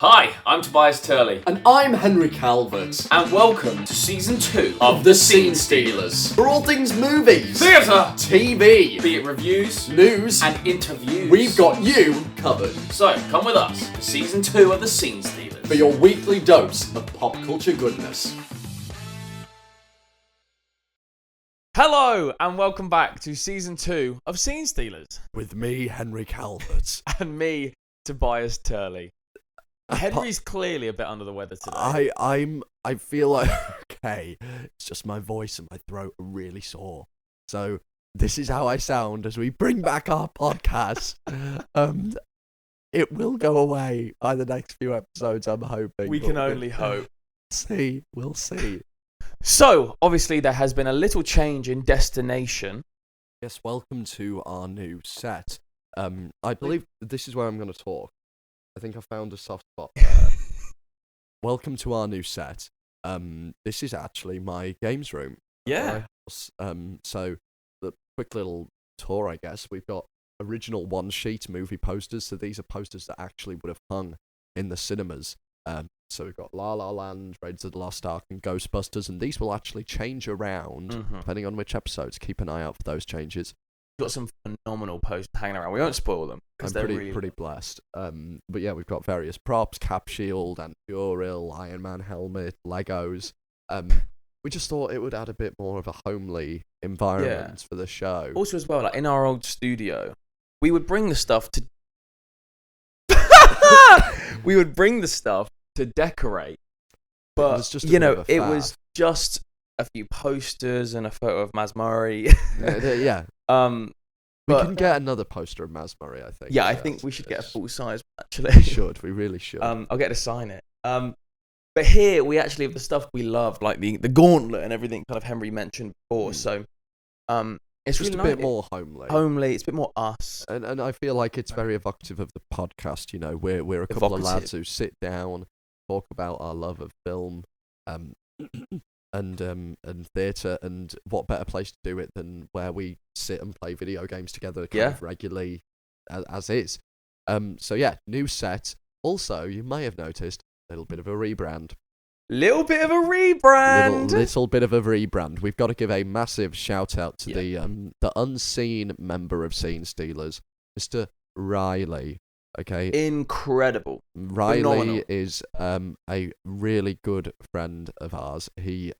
Hi, I'm Tobias Turley. And I'm Henry Calvert. And welcome to Season 2 of The Scene Stealers. For all things movies, Theatre, TV, be it reviews, news, and interviews, we've got you covered. So, come with us for Season 2 of The Scene Stealers. For your weekly dose of pop culture goodness. Hello, and welcome back to Season 2 of Scene Stealers. With me, Henry Calvert. And me, Tobias Turley. Henry's clearly a bit under the weather today. I feel like, okay, it's just my voice and my throat are really sore. So this is how I sound as we bring back our podcast. It will go away by the next few episodes, I'm hoping. We can only hope. We'll see. So, obviously there has been a little change in destination. Yes, welcome to our new set. I believe this is where I'm going to talk. I think I found a soft spot there. Welcome to our new set. This is actually my games room. Yeah. So the quick little tour, I guess. We've got original one-sheet movie posters. So these are posters that actually would have hung in the cinemas. So we've got La La Land, Raiders of the Lost Ark, and Ghostbusters, and these will actually change around depending on which episodes. Keep an eye out for those changes. We've got some phenomenal posters hanging around. We won't spoil them. I'm pretty blessed. But yeah, we've got various props, Cap Shield, and Uriel, Iron Man helmet, Legos. We just thought it would add a bit more of a homely environment for the show. Also as well, like in our old studio, we would bring the stuff to... we would bring the stuff to decorate. But, it was just a few posters and a photo of Maz Murray. Yeah. We can get another poster of Maz Murray, I think. Yeah, I think we should get a full size, actually. We really should. I'll get to sign it. But here we actually have the stuff we love, like the gauntlet and everything kind of Henry mentioned before. So it's just really a bit more homely. It's a bit more us. And I feel like it's very evocative of the podcast. You know, we're a couple of lads who sit down, talk about our love of film, and theatre, and what better place to do it than where we sit and play video games together kind of regularly as is. So yeah, new set. Also, you may have noticed a little bit of a rebrand. Little bit of a rebrand. Little bit of a rebrand. We've got to give a massive shout out to the unseen member of Scene Stealers, Mr. Riley. Okay. Incredible. Riley Phenomenal. is a really good friend of ours. We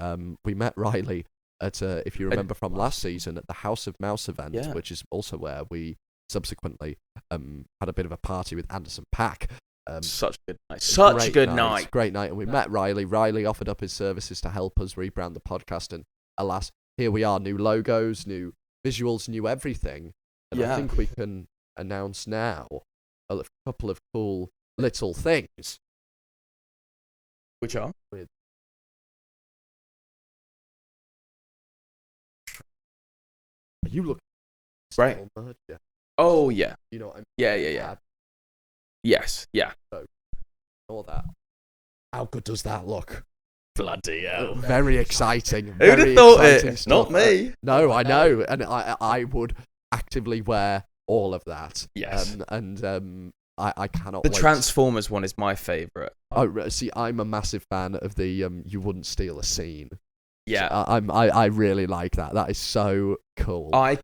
met Riley at if you remember from last season at the House of Mouse event, which is also where we subsequently had a bit of a party with Anderson .Paak. Such a good night. Such a good night. Great night. And we met Riley. Riley offered up his services to help us rebrand the podcast, and alas, here we are. New logos, new visuals, new everything. And I think we can announce now a couple of cool little things. Which are? Are you looking right? Yeah. Oh yeah. You know what I mean? Yeah. Yes. Yeah. So, all that. How good does that look? Bloody hell. Very exciting. Who'd have thought it? Not me. No, I know, and I would actively wear all of that. Yes. I cannot The wait. Transformers one is my favourite. Oh, see, I'm a massive fan of the you wouldn't steal a scene. Yeah. So I really like that. That is so cool. I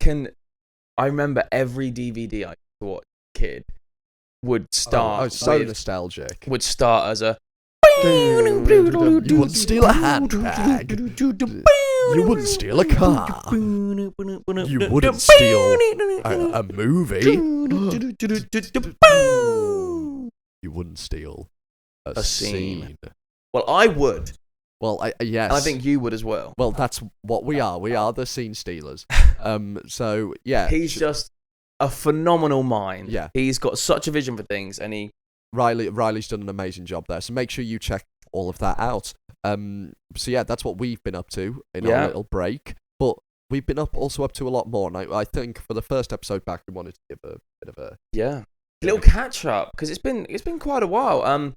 remember every DVD I watched as a kid would start so nostalgic. Would start as a You wouldn't steal a handbag. You wouldn't steal a car. You wouldn't steal a movie. You wouldn't steal a scene. Well, I would. Well, yes. And I think you would as well. Well, that's what we are. We are the Scene Stealers. So, yeah. He's just a phenomenal mind. Yeah. He's got such a vision for things, and Riley's done an amazing job there. So make sure you check all of that out. So yeah, that's what we've been up to in our little break. But we've been up to a lot more. And I think for the first episode back, we wanted to give a bit of a little catch up, because it's been quite a while.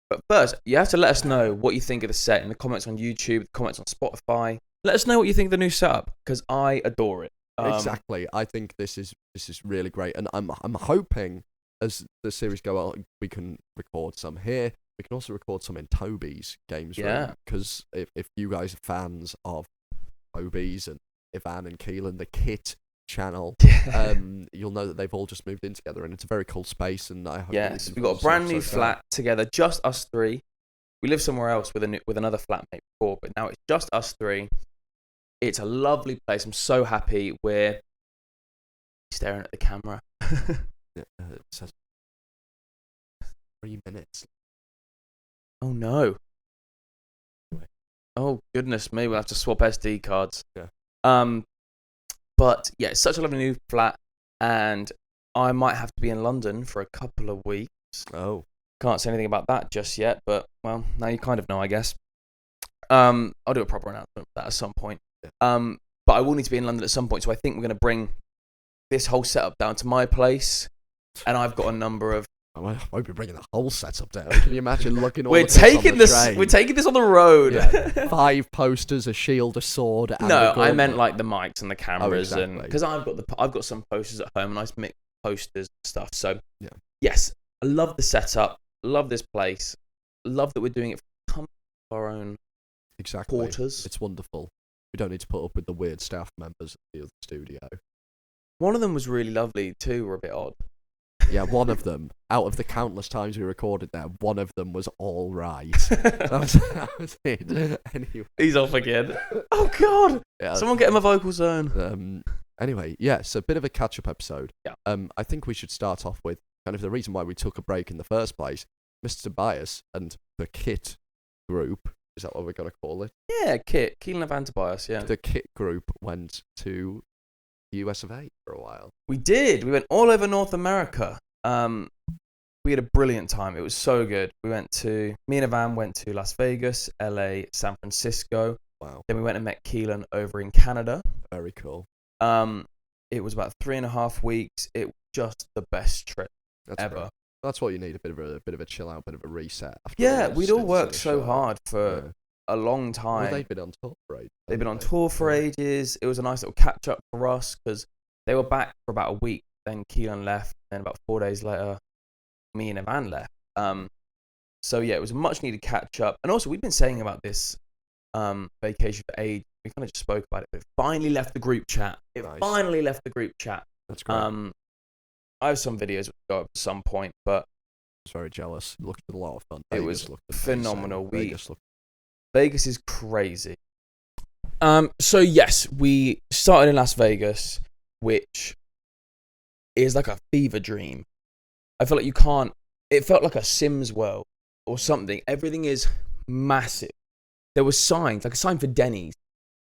But first, you have to let us know what you think of the set in the comments on YouTube, the comments on Spotify. Let us know what you think of the new setup, because I adore it. Exactly. I think this is really great, and I'm hoping as the series go on, we can record some here. We can also record some in Toby's games room. Because if you guys are fans of Toby's and Ivan and Keelan, the Kit channel, you'll know that they've all just moved in together, and it's a very cool space. And I hope we've got a brand new flat together, just us three. We lived somewhere else with another flatmate before, but now it's just us three. It's a lovely place. I'm so happy. We're staring at the camera. It says 3 minutes. Oh no. Oh goodness me, we'll have to swap SD cards. Yeah. But yeah, it's such a lovely new flat, and I might have to be in London for a couple of weeks. Oh. Can't say anything about that just yet, but well, now you kind of know, I guess. I'll do a proper announcement of that at some point. Yeah. But I will need to be in London at some point, so I think we're going to bring this whole setup down to my place, and I've got a number of. I won't be bringing the whole setup down. Can you imagine looking all We're taking this on the road. Yeah. 5 posters, a shield, a sword. And no, I meant like the mics and the cameras, exactly. and because I've got some posters at home, nice mix posters and stuff. So yeah. Yes, I love the setup. Love this place. Love that we're doing it for our own quarters. It's wonderful. We don't need to put up with the weird staff members at the other studio. One of them was really lovely too, or a bit odd. Yeah, one of them, out of the countless times we recorded there, one of them was all right. that was it. Anyway. He's off again. Oh, God. Yeah. Someone get him a vocal zone. Anyway, yes, a bit of a catch-up episode. Yeah. I think we should start off with kind of the reason why we took a break in the first place. Mr. Tobias and the Kit group, is that what we're going to call it? Yeah, Kit. Keelan and Tobias, yeah. The Kit group went to US of A for a while. We did. We went all over North America. We had a brilliant time. It was so good. Me and Ivan went to Las Vegas, LA, San Francisco. Wow. Then we went and met Keelan over in Canada. Very cool. It was about 3.5 weeks. It was just the best trip ever. Great. That's what you need, a bit of a chill out, bit of a reset. We'd all worked so hard for a long time. Well, they've been on tour for ages. They've been on tour for ages. It was a nice little catch up for us because they were back for about a week. Then Keelan left. Then about 4 days later, me and Ivan left. So yeah, it was a much needed catch up. And also, we've been saying about this vacation for ages. We kind of just spoke about it. But it finally left the group chat. Finally left the group chat. That's great. I have some videos which go up at some point, but I was very jealous. It looked a lot of fun. It was phenomenal. Vegas is crazy. So yes, we started in Las Vegas, which is like a fever dream. I feel like it felt like a Sims world or something. Everything is massive. There were signs, like a sign for Denny's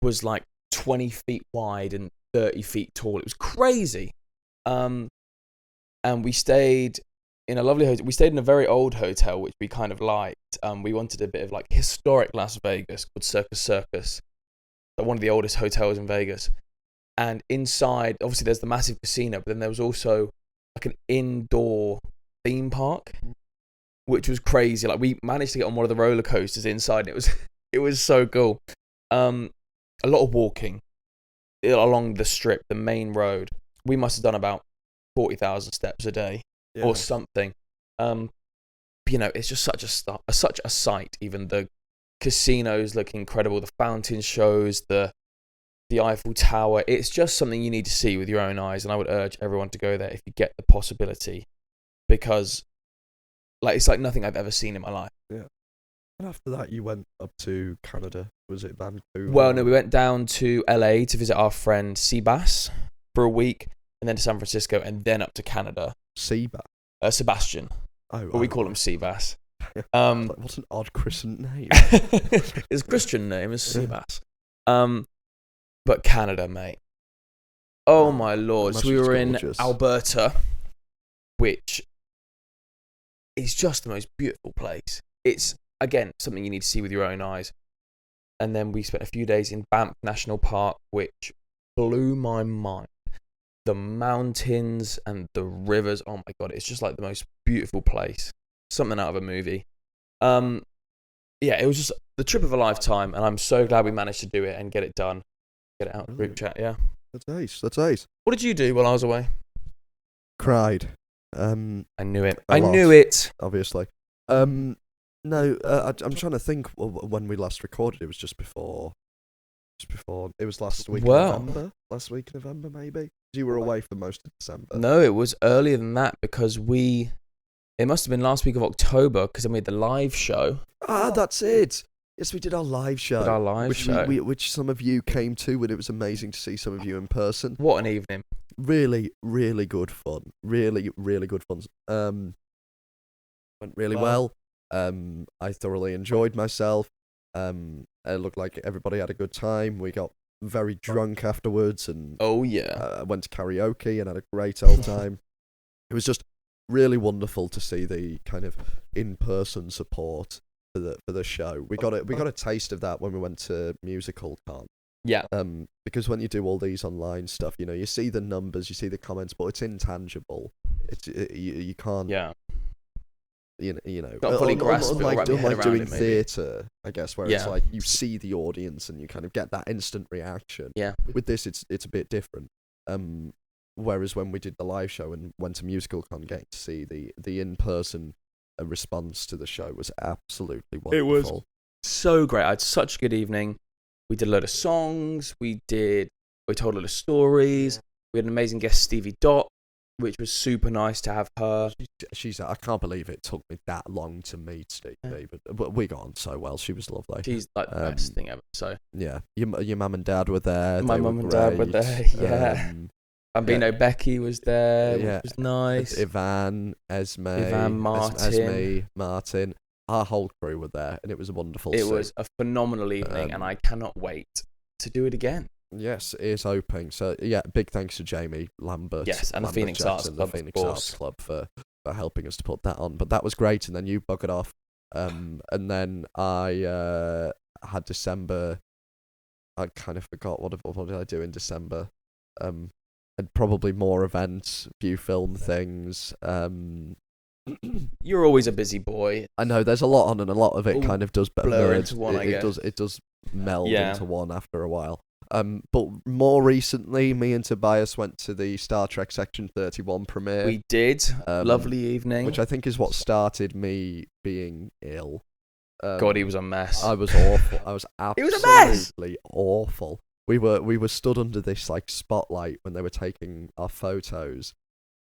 was like 20 feet wide and 30 feet tall. It was crazy. And we stayed in a lovely hotel. We stayed in a very old hotel, which we kind of liked. We wanted a bit of like historic Las Vegas called Circus, one of the oldest hotels in Vegas. And inside, obviously, there's the massive casino, but then there was also like an indoor theme park, which was crazy. Like we managed to get on one of the roller coasters inside. And it was so cool. A lot of walking along the strip, the main road. We must have done about 40,000 steps a day or something. It's just such a sight. Even the casinos look incredible. The fountain shows, the Eiffel Tower. It's just something you need to see with your own eyes, and I would urge everyone to go there if you get the possibility, because it's like nothing I've ever seen in my life. Yeah. And after that, you went up to Canada. Was it Vancouver? Well, no, we went down to LA to visit our friend Seabass for a week, and then to San Francisco, and then up to Canada. Sebastian. But we call him Seabass. What an odd Christian name. His Christian name is Seabass. But Canada, mate. Oh my lord. So we were in Alberta, which is just the most beautiful place. It's, again, something you need to see with your own eyes. And then we spent a few days in Banff National Park, which blew my mind. The mountains and the rivers, oh my god, it's just like the most beautiful place. Something out of a movie. It was just the trip of a lifetime, and I'm so glad we managed to do it and get it done. Get it out in group chat, yeah. That's nice. What did you do while I was away? Cried. I knew it. a I lot. knew it. Obviously. No, I'm trying to think when we last recorded. It was just before. It was last week Wow. in November. Last week in November, maybe. You were away for most of December. No, it was earlier than that because it must have been last week of October because I made the live show. Ah, that's it. Yes, we did our live show. Which some of you came to, and it was amazing to see some of you in person. What an evening. Really, really good fun. Really, really good fun. Went really well. I thoroughly enjoyed myself. It looked like everybody had a good time. We got very drunk afterwards, and Oh yeah. went to karaoke and had a great old time. It was just really wonderful to see the kind of in-person support for the show. We got a taste of that when we went to Musical Con. Yeah. Because when you do all these online stuff, you see the numbers, you see the comments, but it's intangible. You can't. Yeah. You know, Not fully grasp it or wrap your head unlike around doing it, maybe. theatre, I guess, where it's Yeah. like you see the audience and you kind of get that instant reaction. Yeah. With this, it's a bit different. Whereas when we did the live show and went to Musical Con, getting to see the in-person response to the show was absolutely wonderful. It was so great. I had such a good evening. We did a load of songs. We told a lot of stories. We had an amazing guest, Stevie Dot, which was super nice to have her. I can't believe it took me that long to meet Stevie, but we got on so well. She was lovely. She's like the best thing ever. So yeah, your mum and dad were there. my mum and dad were there. Yeah. Bambino Becky was there, which was nice. Martin. Martin. Our whole crew were there, and it was wonderful. It was a phenomenal evening, and I cannot wait to do it again. Yes, it is opening. So yeah, big thanks to Jamie Lambert. Yes, and the Phoenix Arts Club, the Phoenix Arts Club for helping us to put that on. But that was great, and then you buggered off, and then I had December. I kind of forgot what did I do in December. And probably more events, a few film things. You're always a busy boy. I know there's a lot on, and a lot of it kind of does blur into one. It does meld into one after a while. But more recently, me and Tobias went to the Star Trek Section 31 premiere. We did. Lovely evening. Which I think is what started me being ill. God, he was a mess. I was awful. I was absolutely He was a mess! Awful. We were stood under this like spotlight when they were taking our photos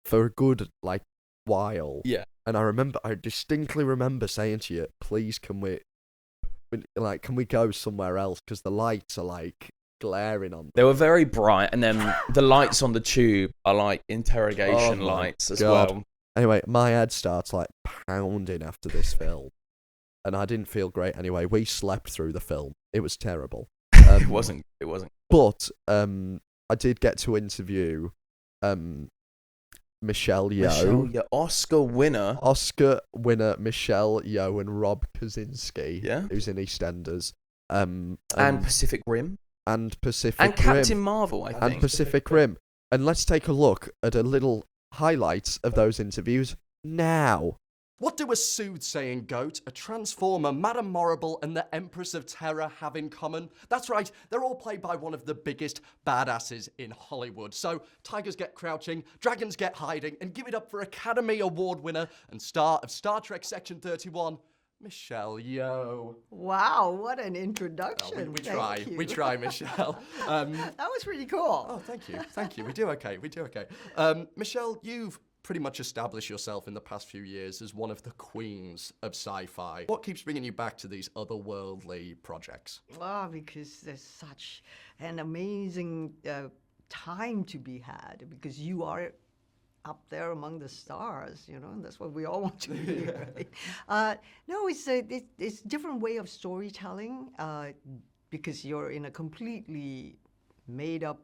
for a good like while. Yeah. And I distinctly remember saying to you, please can we go somewhere else, because the lights are like glaring on them. They were very bright, and then the lights on the tube are like interrogation lights as well. Anyway, my head starts like pounding after this film, and I didn't feel great anyway. We slept through the film. It was terrible. It wasn't. But I did get to interview Michelle Yeoh. Oscar winner Michelle Yeoh and Rob Kaczynski, who's in EastEnders. And Pacific Rim. And Captain Marvel, I think. And Pacific Rim. And let's take a look at a little highlights of those interviews now. What do a soothsaying goat, a transformer, Madame Morrible, and the Empress of Terror have in common? That's right, they're all played by one of the biggest badasses in Hollywood. So, tigers get crouching, dragons get hiding, and give it up for Academy Award winner and star of Star Trek Section 31, Michelle Yeoh. Wow, what an introduction. We try, Michelle. That was really cool. Oh, thank you. We do okay. Michelle, you've pretty much established yourself in the past few years as one of the queens of sci-fi. What keeps bringing you back to these otherworldly projects? Well, because there's such an amazing time to be had, because you are up there among the stars, and that's what we all want to be, right? No, it's a different way of storytelling, because you're in a completely made-up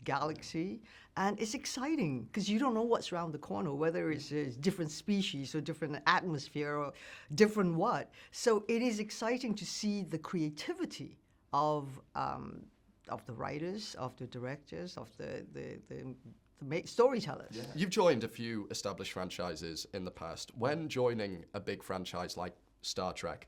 galaxy, and it's exciting because you don't know what's around the corner, whether it's different species or different atmosphere or different what. So it is exciting to see the creativity of the writers, of the directors, of the storytellers. Yeah. You've joined a few established franchises in the past. When joining a big franchise like Star Trek,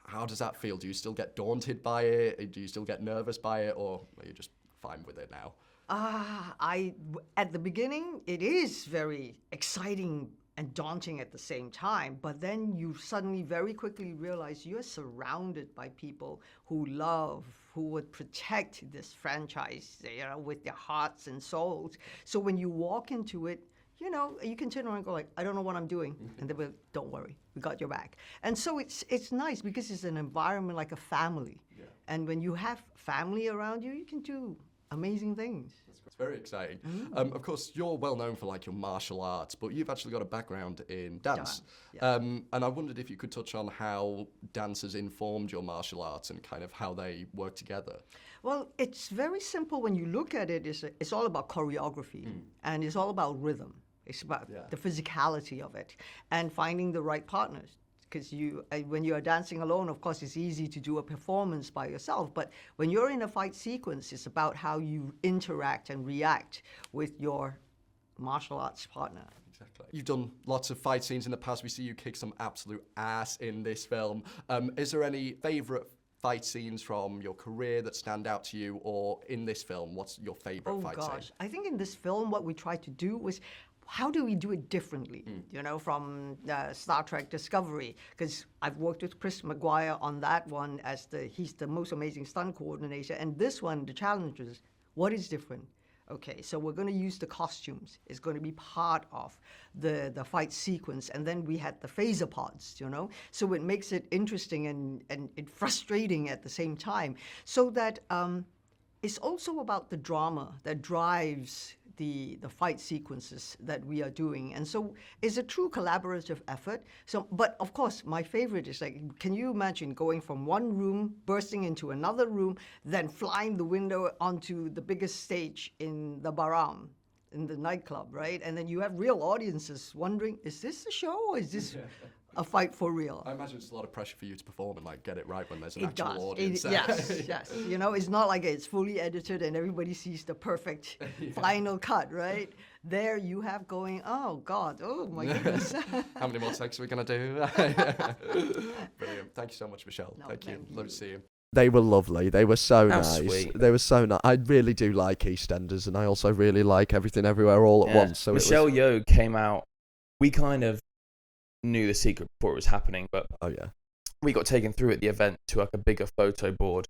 how does that feel? Do you still get daunted by it? Do you still get nervous by it, or are you just fine with it now? At the beginning, it is very exciting and daunting at the same time. But then you suddenly very quickly realize you're surrounded by people who love, who would protect this franchise, with their hearts and souls. So when you walk into it, you can turn around and go like, I don't know what I'm doing. And they'll be like, don't worry, we got your back. And so it's nice because it's an environment like a family. Yeah. And when you have family around you, you can do amazing things. It's very exciting. Of course, you're well known for like your martial arts, but you've actually got a background in dance. Yeah. And I wondered if you could touch on how dance has informed your martial arts and kind of how they work together. Well, it's very simple when you look at it. It's all about choreography and it's all about rhythm. It's about the physicality of it and finding the right partners. Because when you are dancing alone, of course, it's easy to do a performance by yourself. But when you're in a fight sequence, it's about how you interact and react with your martial arts partner. Exactly. You've done lots of fight scenes in the past. We see you kick some absolute ass in this film. Is there any favourite fight scenes from your career that stand out to you, or in this film, what's your favourite fight scene? I think in this film, what we tried to do was, how do we do it differently, from Star Trek Discovery? Because I've worked with Chris McGuire on that one he's the most amazing stunt coordinator. And this one, the challenge is, what is different? Okay, so we're going to use the costumes. It's going to be part of the fight sequence. And then we had the phaser pods, So it makes it interesting and frustrating at the same time. So that it's also about the drama that drives the fight sequences that we are doing. And so it's a true collaborative effort. But of course, my favorite is like, can you imagine going from one room, bursting into another room, then flying the window onto the biggest stage in the Baram, in the nightclub, right? And then you have real audiences wondering, is this a show or is this a fight for real? I imagine it's a lot of pressure for you to perform and like get it right when there's an actual audience. Yes. It's not like it's fully edited and everybody sees the perfect final cut, right? There you have going, oh God, oh my goodness. How many more takes are we gonna do? Brilliant. Thank you so much, Michelle. Thank you. Love to see you. They were lovely. They were so nice. Sweet. They were so nice. I really do like EastEnders, and I also really like Everything Everywhere All at Once. So Michelle Yeoh came out. We kind of knew the secret before it was happening, but we got taken through at the event to like a bigger photo board,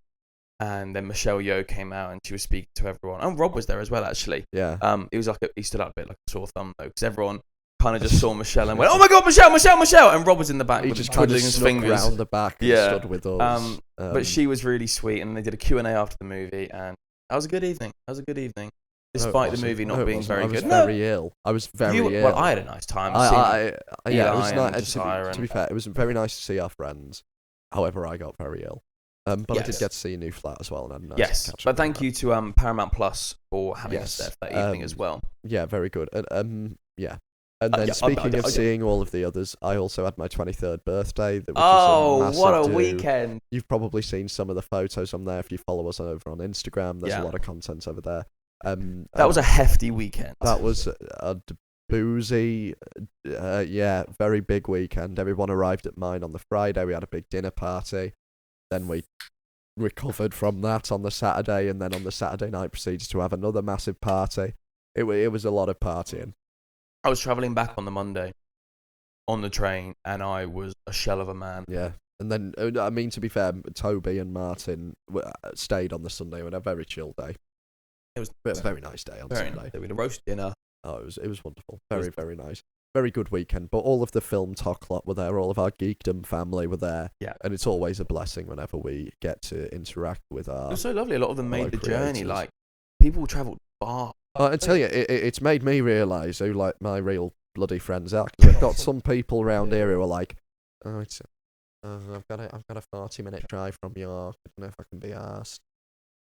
and then Michelle Yeoh came out and she was speaking to everyone. And Rob was there as well, actually. Yeah. It was like he stood up a bit like a sore thumb though, because everyone kind of just saw Michelle and went, "Oh my God, Michelle!" And Rob was in the back, he with just twiddling his fingers around the back and stood with us. But she was really sweet, and they did a Q&A after the movie, and that was a good evening. Despite the movie not being very good. I was very ill. Well, I had a nice time. It was nice. To be fair, it was very nice to see our friends. However, I got very ill. But I did get to see a new flat as well. And yes, but thank you to Paramount Plus for having us there for that evening as well. Yeah, very good. And then speaking of seeing all of the others, I also had my 23rd birthday. What a weekend. You've probably seen some of the photos on there if you follow us over on Instagram. There's a lot of content over there. That was a hefty weekend. That was a boozy, very big weekend. Everyone arrived at mine on the Friday. We had a big dinner party. Then we recovered from that on the Saturday, and then on the Saturday night proceeded to have another massive party. It was a lot of partying. I was travelling back on the Monday on the train, and I was a shell of a man. Yeah. And then, to be fair, Toby and Martin stayed on the Sunday. We had a very chill day. It was a very nice day on Sunday. Nice. We had a roast dinner. Oh, it was wonderful. Very, very nice. Very good weekend. But all of the film talk lot were there. All of our geekdom family were there. Yeah. And it's always a blessing whenever we get to interact with our... It was so lovely. A lot of them made the journey. Like, people travelled far. I tell you, it's made me realise who like my real bloody friends are. Because I've got some people around here who are like, I've got a 40-minute drive from York. I don't know if I can be asked.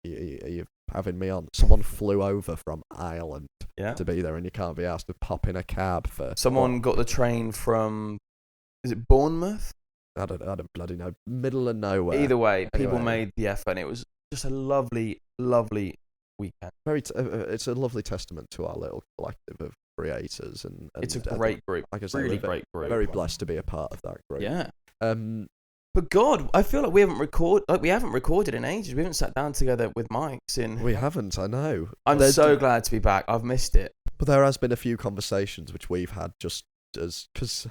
Are you having me on? Someone flew over from Ireland to be there, and you can't be asked to pop in a cab for. Someone got the train from, is it Bournemouth? I don't bloody know. Middle of nowhere. Either way, people made the effort, and it was just a lovely, lovely weekend. It's a lovely testament to our little collective of creators, and it's a great group. Like I say, really great group. Very blessed to be a part of that group. Yeah. But God, I feel like we haven't recorded in ages. We haven't sat down together with mics in. We haven't, I know. I'm so glad to be back. I've missed it. But there has been a few conversations which we've had just as because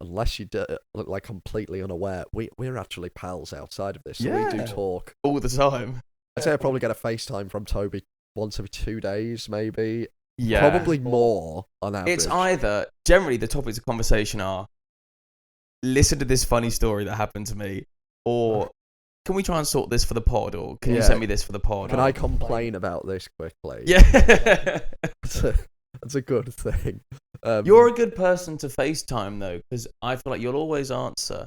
unless you look like completely unaware, we're actually pals outside of this. So we do talk all the time. I'd say I probably get a FaceTime from Toby once every 2 days, maybe. Yeah, probably more on average. It's either generally the topics of conversation are listen to this funny story that happened to me, or can we try and sort this for the pod, or can you send me this for the pod? Can I complain about this quickly? Yeah. That's a good thing. You're a good person to FaceTime, though, because I feel like you'll always answer.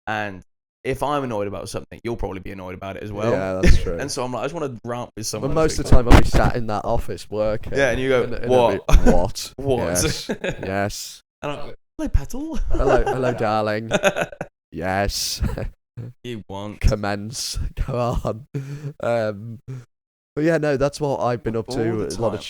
And if I'm annoyed about something, you'll probably be annoyed about it as well. Yeah, that's true. And so I'm like, I just want to rant with someone. But most of the time I'll be sat in that office working. Yeah, and you go, what? What? What? Yes. Yes. And I'm like, hello, Petal. Hello, darling. Yes. You want. Commence. Go on. But yeah, no, that's what I've been up to. A lot of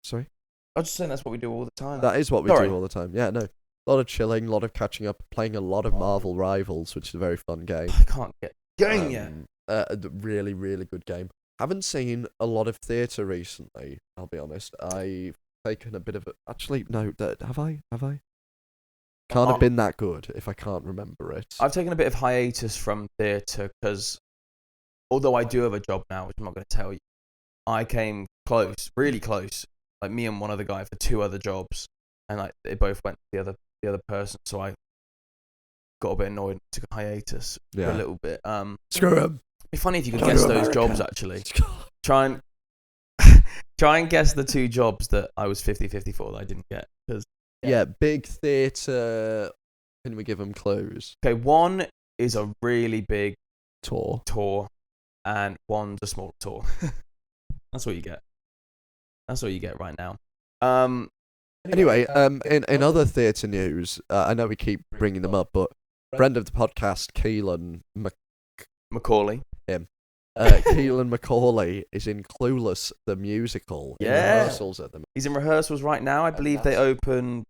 sorry? I was just saying that's what we do all the time. That is what we do all the time. Yeah, no. A lot of chilling, a lot of catching up, playing a lot of Marvel Rivals, which is a very fun game. I can't get going yet. A really, really good game. Haven't seen a lot of theatre recently, I'll be honest. I've taken a bit of a... Actually, no, have I? Can't have been that good if I can't remember it. I've taken a bit of hiatus from theatre because, although I do have a job now, which I'm not going to tell you, I came close, really close, like me and one other guy for 2 other jobs, and like they both went to the other person, so I got a bit annoyed and took a hiatus for a little bit. Screw him. It'd be funny if you could guess those jobs, actually. Try and guess the 2 jobs that I was 50-50 for that I didn't get. Yeah, big theatre. Can we give them clues? Okay, one is a really big tour, and one's a small tour. That's what you get. That's what you get right now. Anyway, in other theatre news, I know we keep bringing them up, but friend of the podcast, Keelan Macaulay. Keelan Macaulay is in Clueless the musical. In rehearsals at the moment. He's in rehearsals right now. I believe they open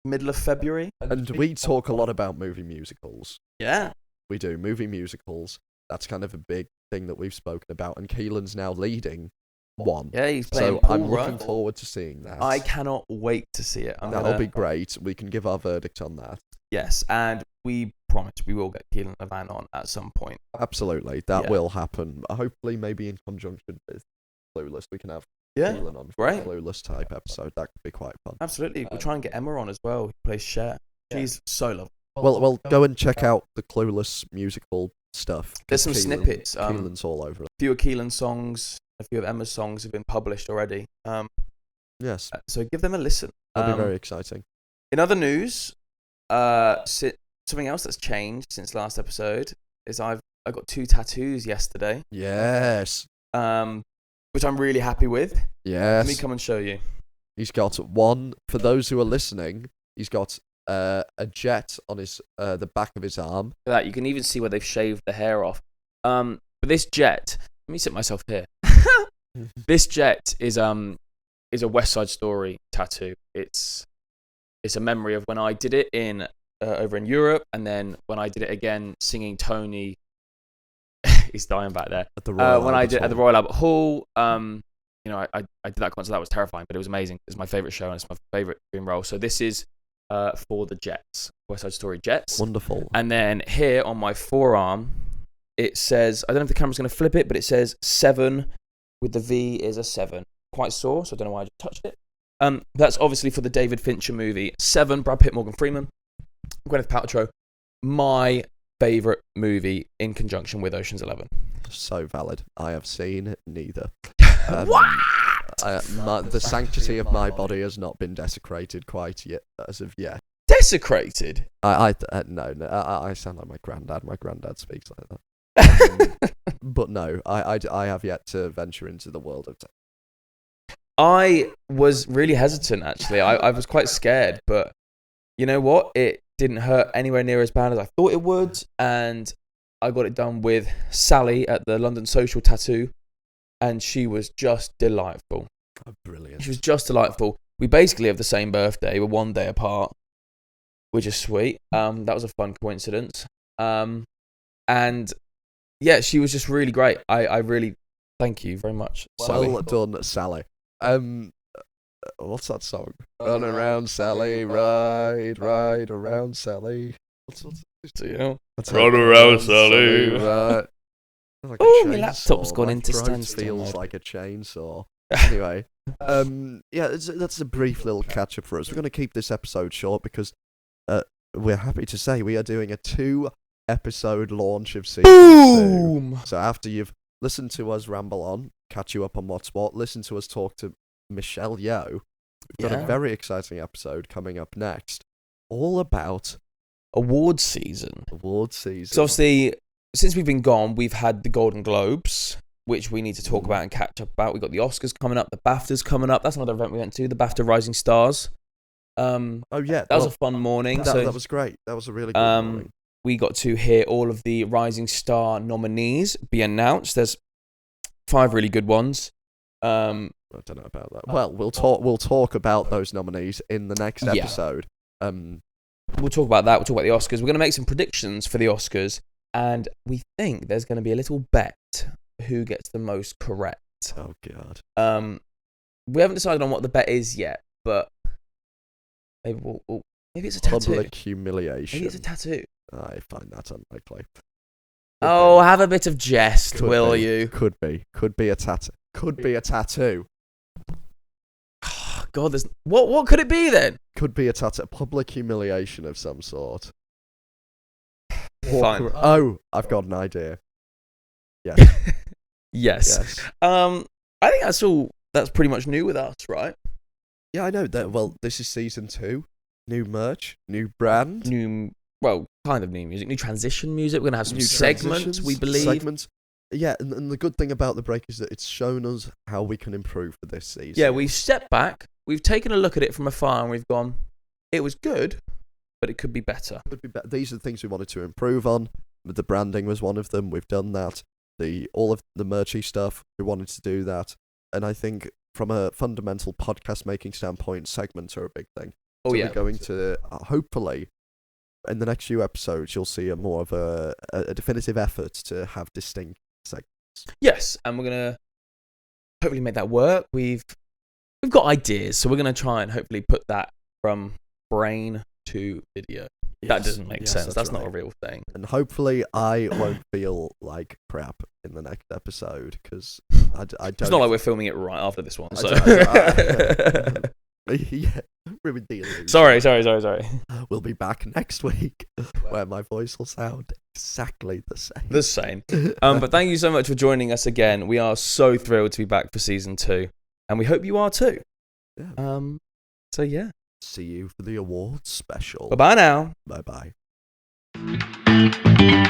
middle of February. And we talk a lot about movie musicals. Yeah. We do. Movie musicals. That's kind of a big thing that we've spoken about. And Keelan's now leading one. Yeah, he's playing So Paul I'm looking Rudd. forward to seeing that. I cannot wait to see it. That'll be great. We can give our verdict on that. Yes, and we promise we will get Keelan and Van on at some point. Absolutely. That will happen. Hopefully, maybe in conjunction with Clueless, we can have Keelan on for a Clueless type episode. That could be quite fun. Absolutely. We'll try and get Emma on as well, who plays Cher. She's so lovely. Well, go and check out the Clueless musical stuff. There's some snippets. Keelan's all over it. A few of Keelan's songs, a few of Emma's songs have been published already. Yes. So give them a listen. That'll be very exciting. In other news, something else that's changed since last episode is I got 2 tattoos yesterday. Yes. Which I'm really happy with. Yes. Let me come and show you. He's got one, for those who are listening, he's got a jet on his the back of his arm. Look at that, you can even see where they've shaved the hair off. But this jet, let me sit myself here. This jet is a West Side Story tattoo. It's a memory of when I did it in over in Europe, and then when I did it again singing Tony. He's dying back there. At the Royal when Albert I did Hall. at the Royal Albert Hall, I did that concert. That was terrifying, but it was amazing. It's my favorite show, and it's my favorite dream role. So this is for the Jets, West Side Story Jets. Wonderful. And then here on my forearm, it says, I don't know if the camera's going to flip it, but it says 7 with the V is a 7. Quite sore, so I don't know why I just touched it. That's obviously for the David Fincher movie 7. Brad Pitt, Morgan Freeman, Gwyneth Paltrow. My favorite movie in conjunction with Ocean's 11. So valid. I have seen neither. What? The sanctity of my body has not been desecrated quite yet, as of yet. Desecrated? No, I sound like my granddad. My granddad speaks like that. But no, I have yet to venture into the world of... I was really hesitant, actually. I was quite scared, but you know what? It didn't hurt anywhere near as bad as I thought it would, and I got it done with Sally at the London Social Tattoo, and she was just delightful. Oh, brilliant. She was just delightful. We basically have the same birthday. We're 1 day apart, which is sweet. That was a fun coincidence. And yeah, she was just really great. I really thank you very much, Sally. Well done, Sally. What's that song? Run around, Sally, ride around, Sally. What's So, you know, That's run around, Sally. Right. Like a Oh, my chainsaw. laptop's gone My into throat standstill feels mode. like a chainsaw. Anyway, yeah, that's a brief little catch up for us. We're going to keep this episode short because we're happy to say we are doing a 2-episode launch of season 2. Boom! So after you've listened to us ramble on, catch you up on what's what, listen to us talk to Michelle Yeoh, we've got a Yeah. very exciting episode coming up next, all about Award season. award season. So obviously, since we've been gone, we've had the Golden Globes, which we need to talk about and catch up about. We've got the Oscars coming up, the BAFTAs coming up. That's another event we went to, the BAFTA Rising Stars. Oh yeah, That was a fun morning. that was great. That was a really good morning. We got to hear all of the Rising Star nominees be announced. There's 5 really good ones. I don't know about that. Well, we'll talk about those nominees in the next Yeah. episode. We'll talk about that. We'll talk about the Oscars. We're going to make some predictions for the Oscars, and we think there's going to be a little bet who gets the most correct. Oh god. We haven't decided on what the bet is yet, but maybe maybe it's a tattoo. Public humiliation. Maybe it's a tattoo. I find that unlikely. Oh, have a bit of jest, Could will be. you? Could be a tattoo. Could be a tattoo. God, there's what could it be then? Could be a tattoo. Public humiliation of some sort. Fine. Oh, I've got an idea. Yes. Yes. Yes. I think that's all. That's pretty much new with us, right? Yeah, I know that. Well, this is season 2. New merch, new brand, Kind of new music, new transition music. We're gonna have some new segments, transitions, we believe. segments. Yeah, and the good thing about the break is that it's shown us how we can improve for this season. Yeah, we've stepped back. We've taken a look at it from afar, and we've gone. It was good, but it could be better. Could be better. These are the things we wanted to improve on. The branding was one of them. We've done that. All of the merchy stuff, we wanted to do that. And I think from a fundamental podcast making standpoint, segments are a big thing. Oh, So yeah. we're going to hopefully in the next few episodes you'll see a more of a definitive effort to have distinct segments. Yes, and we're gonna hopefully make that work. We've got ideas, so we're gonna try and hopefully put that from brain to video. That doesn't make sense. That's not a real thing. And hopefully I won't feel like crap in the next episode because I don't. It's not like we're filming it right after this one. So. Yeah, ruined the illusion. Sorry. We'll be back next week where my voice will sound exactly the same. The same. But thank you so much for joining us again. We are so thrilled to be back for season 2, and we hope you are too. Yeah. So yeah. See you for the awards special. Bye bye now. Bye bye.